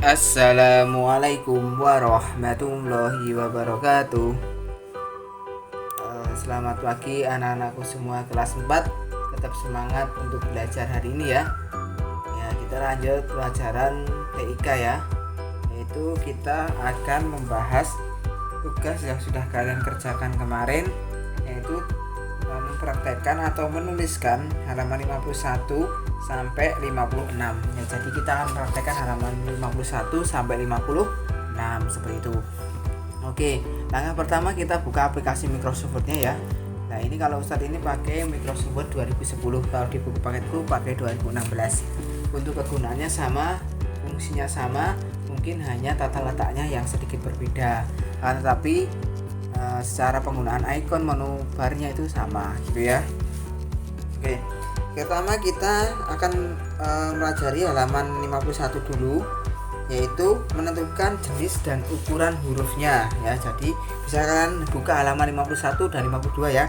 Assalamualaikum warahmatullahi wabarakatuh. Selamat pagi anak-anakku semua kelas 4. Tetap semangat untuk belajar hari ini ya. Kita lanjut pelajaran TIK ya. Yaitu kita akan membahas tugas yang sudah kalian kerjakan kemarin, yaitu mempraktekkan atau menuliskan halaman 51 sampai 56 ya. Jadi kita akan praktekkan halaman 51 sampai 56 seperti itu. Oke, langkah pertama kita buka aplikasi Microsoft Word-nya ya. Nah, ini kalau Ustadz ini pakai Microsoft Word 2010, kalau di buku paketku pakai 2016. Untuk kegunaannya sama, fungsinya sama, mungkin hanya tata letaknya yang sedikit berbeda. Tetapi secara penggunaan icon menu barnya itu sama gitu ya. Oke, pertama kita akan mempelajari halaman 51 dulu, yaitu menentukan jenis dan ukuran hurufnya ya. Jadi bisa kalian buka halaman 51 dan 52 ya.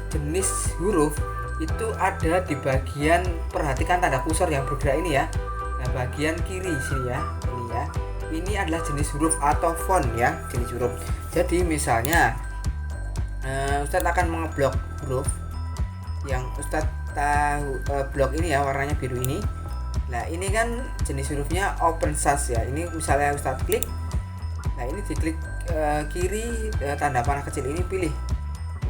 Jenis huruf itu ada di bagian, perhatikan tanda kursor yang bergerak ini ya. Nah, bagian kiri sini ya, ini ya. Ini adalah jenis huruf atau font ya, jenis huruf. Jadi misalnya Ustadz akan mengeblok huruf yang Ustadz tahu, blok ini ya, warnanya biru ini. Nah, ini kan jenis hurufnya open SAS ya. Ini misalnya Ustadz klik. Nah, ini diklik kiri, tanda panah kecil ini, pilih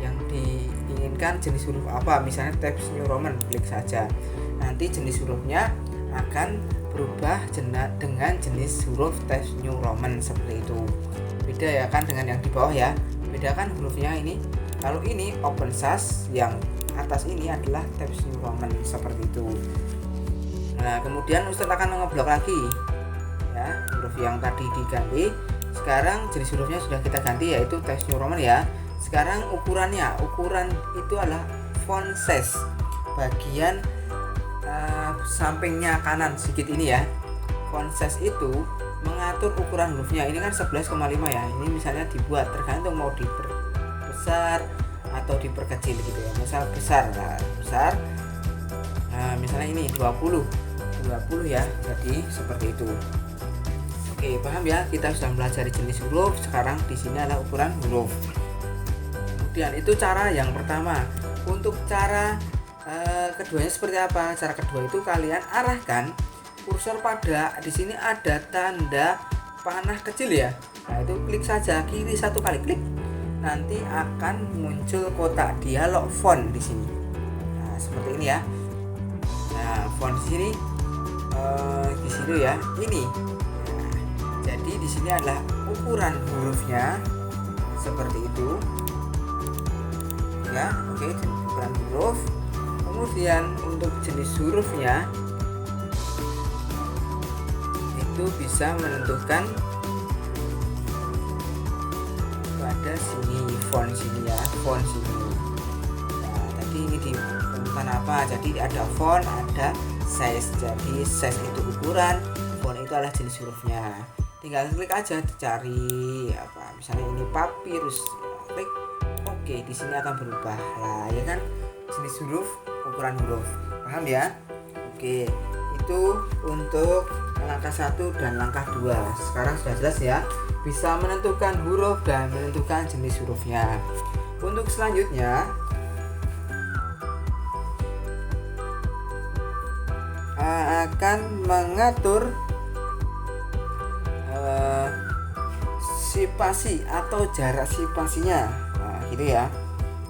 yang diinginkan jenis huruf apa. Misalnya Times New Roman, klik saja. Nanti jenis hurufnya akan berubah dengan jenis huruf Times New Roman seperti itu. Beda ya kan dengan yang di bawah ya. Beda kan hurufnya ini. Kalau ini open SAS, yang atas ini adalah Times New Roman seperti itu. Nah, kemudian Ustadz akan mengeblok lagi ya, huruf yang tadi diganti. Sekarang jenis hurufnya sudah kita ganti, yaitu Times New Roman ya. Sekarang ukuran itu adalah font size, bagian sampingnya kanan sedikit ini ya. Font size itu mengatur ukuran hurufnya. Ini kan 11,5 ya. Ini misalnya dibuat tergantung mau diperbesar atau diperkecil gitu ya. Misal besar, besar. Nah, misalnya ini 20 ya. Jadi seperti itu. Oke, paham ya? Kita sudah mempelajari jenis huruf. Sekarang di sini adalah ukuran huruf. Kemudian itu cara yang pertama. Untuk cara keduanya seperti apa? Cara kedua itu kalian arahkan kursor pada, di sini ada tanda panah kecil ya. Nah, itu klik saja kiri satu kali klik. Nanti akan muncul kotak dialog font di sini. Nah, seperti ini ya. Nah, font di sini di situ ya. Ini. Nah, jadi di sini adalah ukuran hurufnya seperti itu. Ya, oke, ukuran huruf. Kemudian untuk jenis hurufnya itu bisa menentukan pada sini, font sini ya, font sini. Nah, tadi ini ditentukan apa? Jadi ada font, ada size. Jadi size itu ukuran, font itu adalah jenis hurufnya. Tinggal klik aja dicari apa, misalnya ini papirus, klik oke, di sini akan berubah lah ya kan, jenis huruf, ukuran huruf. Paham ya? Oke, itu untuk langkah 1 dan langkah 2. Sekarang sudah jelas ya, bisa menentukan huruf dan menentukan jenis hurufnya. Untuk selanjutnya akan mengatur spasi atau jarak spasinya. Nah, gitu ya.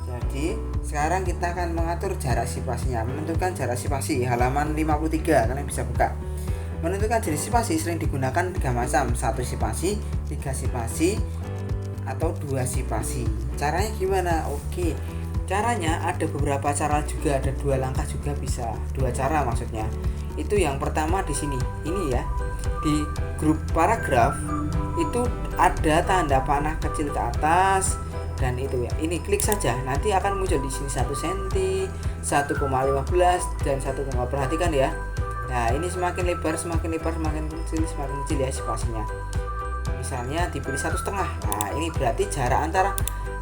Jadi sekarang kita akan mengatur jarak spasinya, menentukan jarak spasi. Halaman 53 kalian bisa buka. Menentukan jenis spasi sering digunakan 3 macam, 1 spasi, 3 spasi, atau 2 spasi. Caranya gimana? Oke, caranya ada beberapa cara juga, ada 2 langkah juga bisa, 2 cara maksudnya. Itu yang pertama di sini, ini ya, di grup paragraf itu ada tanda panah kecil ke atas dan itu ya. Ini klik saja, nanti akan muncul di sini 1 cm, 1,15 dan 1, perhatikan ya. Nah, ini semakin lebar, semakin kecil ya spasinya. Misalnya dipilih 1,5. Nah, ini berarti jarak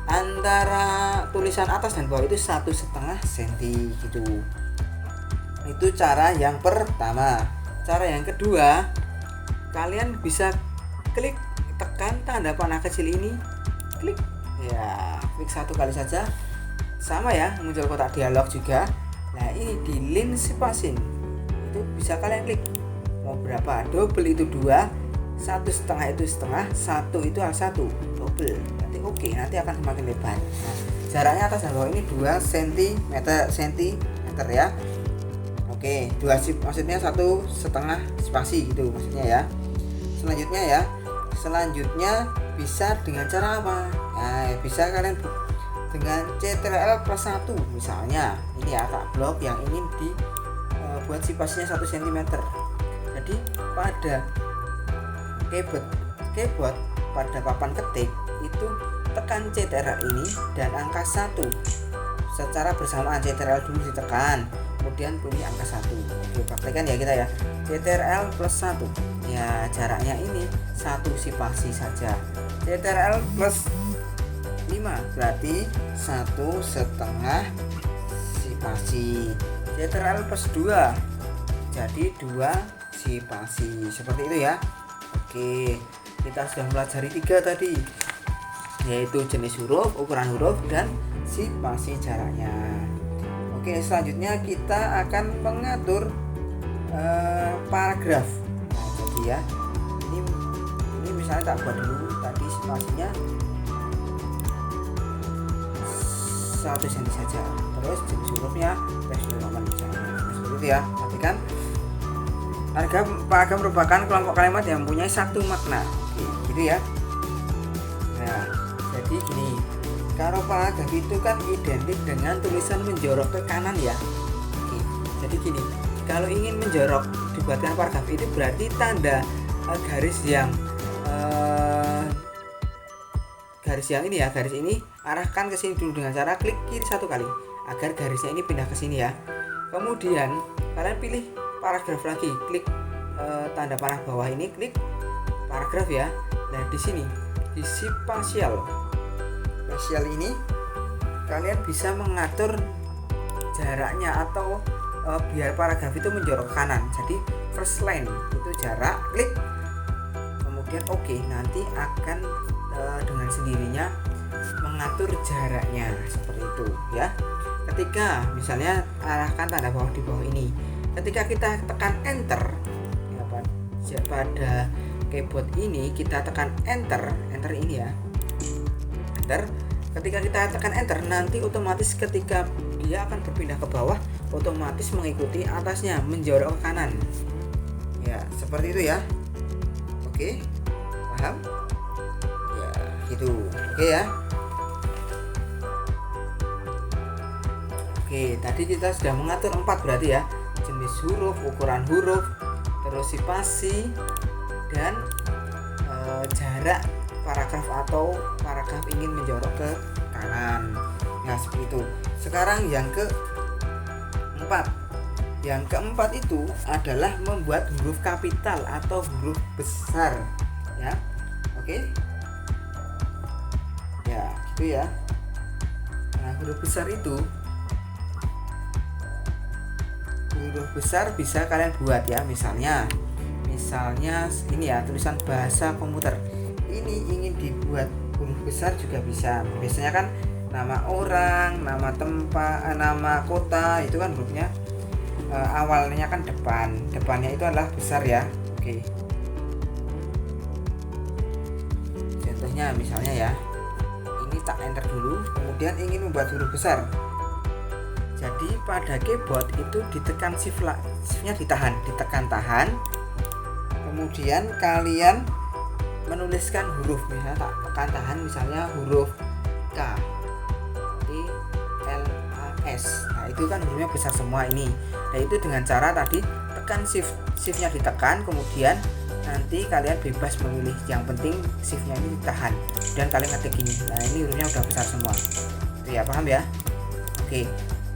antara tulisan atas dan bawah itu 1,5 cm gitu. Itu cara yang pertama. Cara yang kedua, kalian bisa klik, tekan tanda panah kecil ini, klik ya, klik 1 kali saja, sama ya, muncul kotak dialog juga. Nah ini di link spacing itu bisa kalian klik mau berapa, double itu 2, 1,5 itu setengah, 1 itu A1 double, nanti oke, nanti akan semakin lebar. Nah, jaraknya atas dan bawah ini 2 cm ya. Oke, 2 maksudnya 1,5 spasi gitu maksudnya ya. Selanjutnya bisa dengan cara apa? Nah, bisa kalian dengan Ctrl+1 misalnya. Ini ya tak blok yang ingin dibuat spasinya 1 cm. Jadi pada keyboard pada papan ketik itu tekan Ctrl ini dan angka 1 secara bersamaan. Ctrl dulu ditekan, kemudian pilih angka 1. Oke, praktekkan ya kita ya. Ctrl+1 ya, jaraknya ini 1 spasi saja. Ctrl+5 berarti 1,5 spasi. Ctrl+2 jadi 2 spasi, seperti itu ya. Oke, kita sudah pelajari 3 tadi, yaitu jenis huruf, ukuran huruf, dan spasi jaraknya. Oke, selanjutnya kita akan mengatur paragraf. Nah, jadi ya, ini misalnya tak buat dulu tadi spasinya 1 cm saja. Terus jenis hurufnya roman misalnya. Seperti itu ya. Perhatikan. Paragraf merupakan kelompok kalimat yang mempunyai satu makna. Oke, gitu ya. Nah, jadi gini. Kalau paragraf itu kan identik dengan tulisan menjorok ke kanan ya. Oke, jadi gini. Kalau ingin menjorok dibuatkan paragraf itu berarti tanda garis yang ini ya, garis ini arahkan ke sini dulu dengan cara klik kiri 1 kali agar garisnya ini pindah ke sini ya. Kemudian kalian pilih paragraf lagi, klik tanda panah bawah ini, klik paragraf ya. Nah di sini di spasial ini kalian bisa mengatur jaraknya atau biar paragraf itu menjorok ke kanan. Jadi first line itu jarak, klik kemudian oke, nanti akan dengan sendirinya mengatur jaraknya seperti itu ya. Ketika misalnya arahkan tanda bawah di bawah ini, ketika kita tekan enter ya, pada keyboard ini kita tekan enter ini ya, enter. Ketika kita tekan enter, nanti otomatis ketika dia akan berpindah ke bawah otomatis mengikuti atasnya, menjorok ke kanan ya, seperti itu ya. Oke, paham ya, gitu. Oke ya. Oke, tadi kita sudah mengatur 4 berarti ya, jenis huruf, ukuran huruf, terus spasi, dan jarak paragraf atau paragraf ingin menjorok ke kanan. Nah seperti itu. Sekarang yang keempat itu adalah membuat huruf kapital atau huruf besar ya. Oke ya, gitu ya. Nah huruf besar bisa kalian buat ya, misalnya ini ya, tulisan bahasa komputer ini ingin dibuat huruf besar juga bisa. Biasanya kan nama orang, nama tempat, nama kota itu kan hurufnya awalnya kan depannya itu adalah besar ya. Oke, contohnya misalnya ya, ini tak enter dulu, kemudian ingin membuat huruf besar. Jadi pada keyboard itu ditekan shiftnya ditekan tahan, kemudian kalian menuliskan huruf, misalnya tak tekan tahan, misalnya huruf K, I, L, A, S. Nah itu kan hurufnya besar semua ini. Nah itu dengan cara tadi tekan shiftnya ditekan, kemudian nanti kalian bebas memilih, yang penting shiftnya ini ditahan dan kalian ngetik ini. Nah ini hurufnya udah besar semua. Itu ya, paham ya? Oke.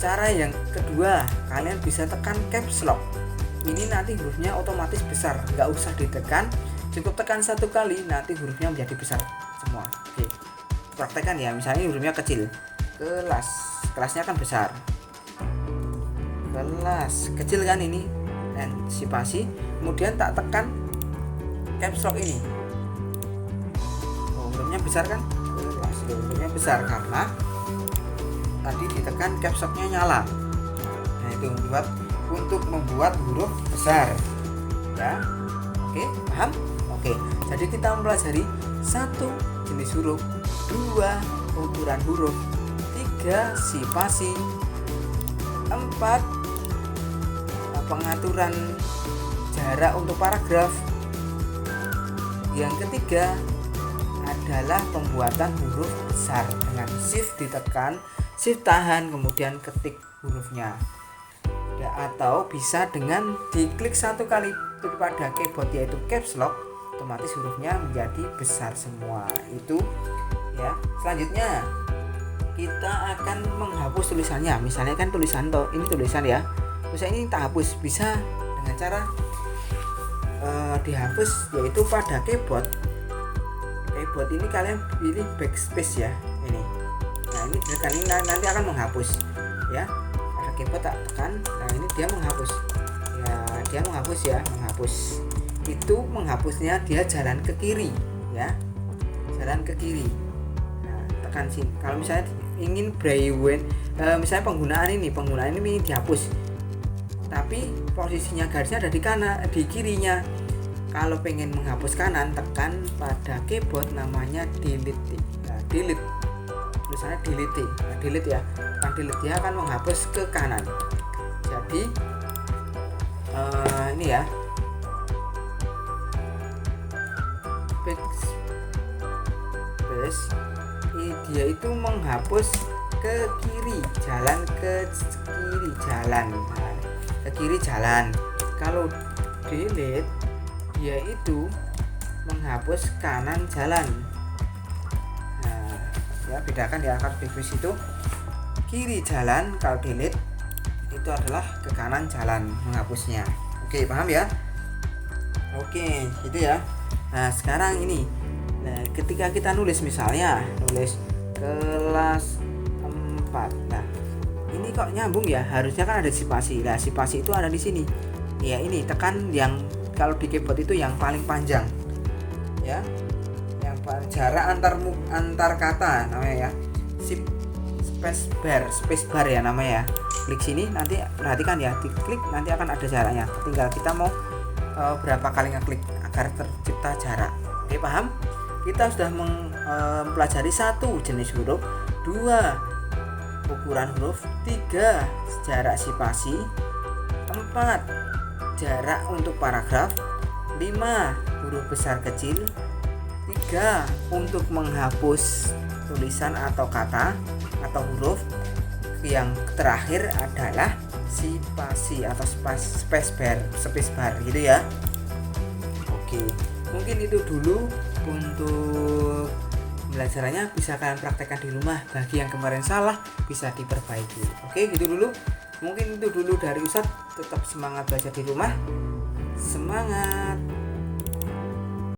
Cara yang kedua, kalian bisa tekan caps lock. Ini nanti hurufnya otomatis besar, nggak usah ditekan, cukup tekan 1 kali, nanti hurufnya menjadi besar semua. Oke, praktekkan ya. Misalnya hurufnya kecil, kelasnya kan besar, kelas kecil kan ini, dan spasi, kemudian tak tekan caps lock ini. Hurufnya besar kan? Hurufnya besar karena tadi ditekan caps locknya nyala. Nah itu untuk membuat huruf besar ya. Oke, paham? Oke, jadi kita mempelajari 1 jenis huruf, 2 ukuran huruf, 3 spasi, 4 pengaturan jarak untuk paragraf. Yang ketiga adalah pembuatan huruf besar dengan shift ditekan, shift tahan, kemudian ketik hurufnya. Atau bisa dengan diklik 1 kali pada keyboard yaitu caps lock, otomatis hurufnya menjadi besar semua. Itu ya. Selanjutnya kita akan menghapus tulisannya. Misalnya kan tulisan ini tulisan ya. Tulisan ini kita hapus bisa dengan cara dihapus yaitu pada keyboard. Keyboard ini kalian pilih backspace ya. Ini. Nah, ini tekan ini nanti akan menghapus ya. Pada keyboard tak tekan. Nah, ini dia menghapus. Ya, dia menghapus ya, menghapus. Itu menghapusnya dia jalan ke kiri ya. Jalan ke kiri. Nah, tekan sini. Kalau misalnya ingin braille misalnya penggunaan ini dihapus. Tapi posisinya garisnya ada di kanan, di kirinya. Kalau pengen menghapus kanan, tekan pada keyboard namanya delete. Nah, delete. Tulisannya delete. Nah, delete ya. Tekan delete dia akan menghapus ke kanan. Jadi ini ya. Backspace dia itu menghapus ke kiri, jalan ke kiri jalan. Nah, ke kiri jalan. Kalau delete dia itu menghapus kanan jalan. Nah, ya bedakan ya, kalau backspace itu kiri jalan, kalau delete itu adalah ke kanan jalan menghapusnya. Oke, paham ya? Oke, itu ya. Nah, sekarang ini. Nah, ketika kita nulis misalnya nulis kelas 4. Nah, ini kok nyambung ya? Harusnya kan ada spasi. Nah, spasi itu ada di sini. Ya, ini tekan yang kalau di keyboard itu yang paling panjang. Ya. Yang jarak antar kata namanya ya. Space bar ya namanya ya. Klik sini nanti perhatikan ya, diklik nanti akan ada jaraknya. Tinggal kita mau berapa kali ngeklik agar tercipta jarak. Oke, paham? Kita sudah mempelajari 1 jenis huruf, 2 ukuran huruf, 3 jarak spasi, 4 jarak untuk paragraf, 5 huruf besar kecil, 3 untuk menghapus tulisan atau kata atau huruf. Yang terakhir adalah spasi atau space bar gitu ya. Oke, mungkin itu dulu untuk pembelajarannya, bisa kalian praktekkan di rumah. Bagi yang kemarin salah bisa diperbaiki. Oke, gitu dulu. Mungkin itu dulu dari Ustadz. Tetap semangat belajar di rumah. Semangat.